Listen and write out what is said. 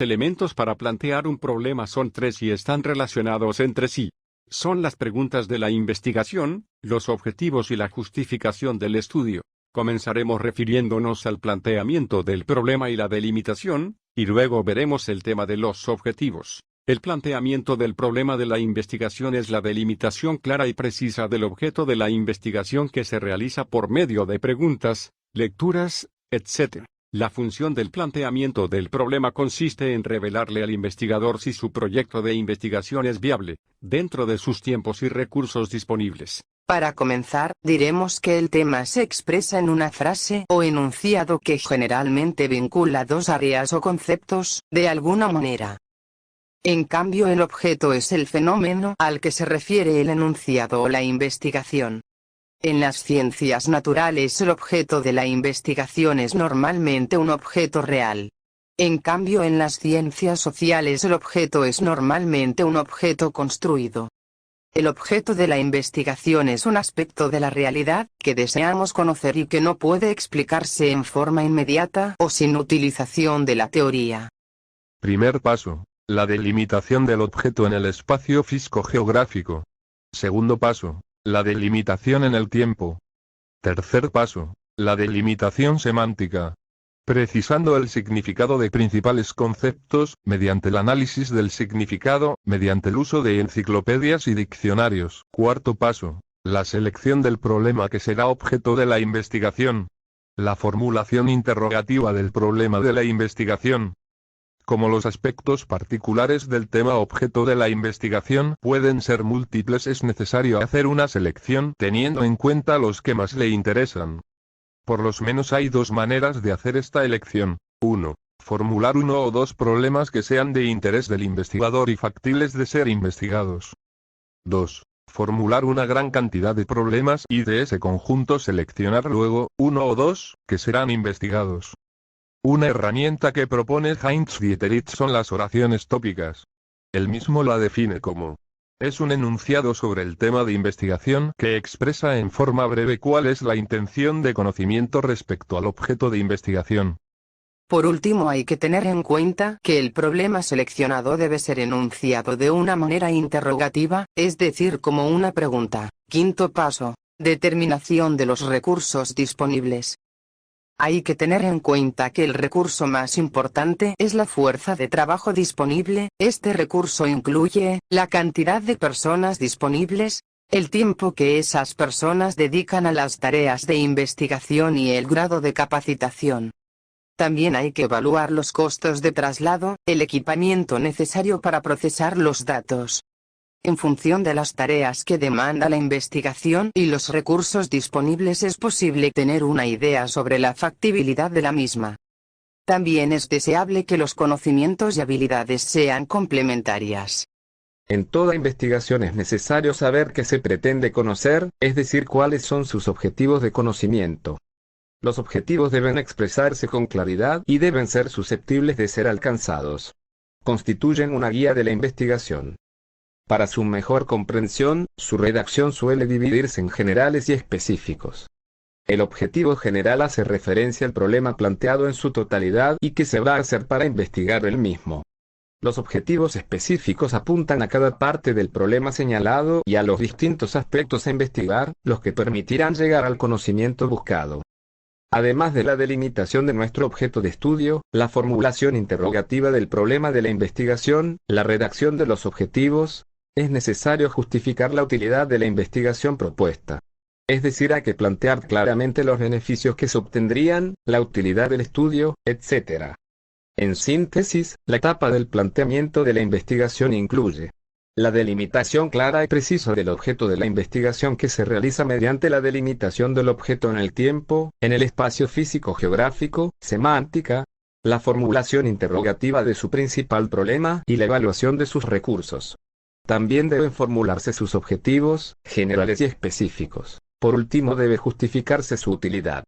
Elementos para plantear un problema son tres y están relacionados entre sí. Son las preguntas de la investigación, los objetivos y la justificación del estudio. Comenzaremos refiriéndonos al planteamiento del problema y la delimitación, y luego veremos el tema de los objetivos. El planteamiento del problema de la investigación es la delimitación clara y precisa del objeto de la investigación que se realiza por medio de preguntas, lecturas, etc. La función del planteamiento del problema consiste en revelarle al investigador si su proyecto de investigación es viable, dentro de sus tiempos y recursos disponibles. Para comenzar, diremos que el tema se expresa en una frase o enunciado que generalmente vincula dos áreas o conceptos, de alguna manera. En cambio, el objeto es el fenómeno al que se refiere el enunciado o la investigación. En las ciencias naturales el objeto de la investigación es normalmente un objeto real. En cambio, en las ciencias sociales el objeto es normalmente un objeto construido. El objeto de la investigación es un aspecto de la realidad que deseamos conocer y que no puede explicarse en forma inmediata o sin utilización de la teoría. Primer paso: la delimitación del objeto en el espacio físico-geográfico. Segundo paso: la delimitación en el tiempo. Tercer paso: la delimitación semántica. Precisando el significado de principales conceptos, mediante el análisis del significado, mediante el uso de enciclopedias y diccionarios. Cuarto paso: la selección del problema que será objeto de la investigación. La formulación interrogativa del problema de la investigación. Como los aspectos particulares del tema objeto de la investigación pueden ser múltiples, es necesario hacer una selección teniendo en cuenta los que más le interesan. Por lo menos hay dos maneras de hacer esta elección. 1. Formular uno o dos problemas que sean de interés del investigador y factibles de ser investigados. 2. Formular una gran cantidad de problemas y de ese conjunto seleccionar luego uno o dos que serán investigados. Una herramienta que propone Heinz Dieterich son las oraciones tópicas. Él mismo la define como: es un enunciado sobre el tema de investigación que expresa en forma breve cuál es la intención de conocimiento respecto al objeto de investigación. Por último, hay que tener en cuenta que el problema seleccionado debe ser enunciado de una manera interrogativa, es decir, como una pregunta. Quinto paso: determinación de los recursos disponibles. Hay que tener en cuenta que el recurso más importante es la fuerza de trabajo disponible. Este recurso incluye la cantidad de personas disponibles, el tiempo que esas personas dedican a las tareas de investigación y el grado de capacitación. También hay que evaluar los costos de traslado, el equipamiento necesario para procesar los datos. En función de las tareas que demanda la investigación y los recursos disponibles es posible tener una idea sobre la factibilidad de la misma. También es deseable que los conocimientos y habilidades sean complementarias. En toda investigación es necesario saber qué se pretende conocer, es decir, cuáles son sus objetivos de conocimiento. Los objetivos deben expresarse con claridad y deben ser susceptibles de ser alcanzados. Constituyen una guía de la investigación. Para su mejor comprensión, su redacción suele dividirse en generales y específicos. El objetivo general hace referencia al problema planteado en su totalidad y qué se va a hacer para investigar el mismo. Los objetivos específicos apuntan a cada parte del problema señalado y a los distintos aspectos a investigar, los que permitirán llegar al conocimiento buscado. Además de la delimitación de nuestro objeto de estudio, la formulación interrogativa del problema de la investigación, la redacción de los objetivos, es necesario justificar la utilidad de la investigación propuesta. Es decir, hay que plantear claramente los beneficios que se obtendrían, la utilidad del estudio, etc. En síntesis, la etapa del planteamiento de la investigación incluye la delimitación clara y precisa del objeto de la investigación que se realiza mediante la delimitación del objeto en el tiempo, en el espacio físico-geográfico, semántica, la formulación interrogativa de su principal problema y la evaluación de sus recursos. También deben formularse sus objetivos, generales y específicos. Por último, debe justificarse su utilidad.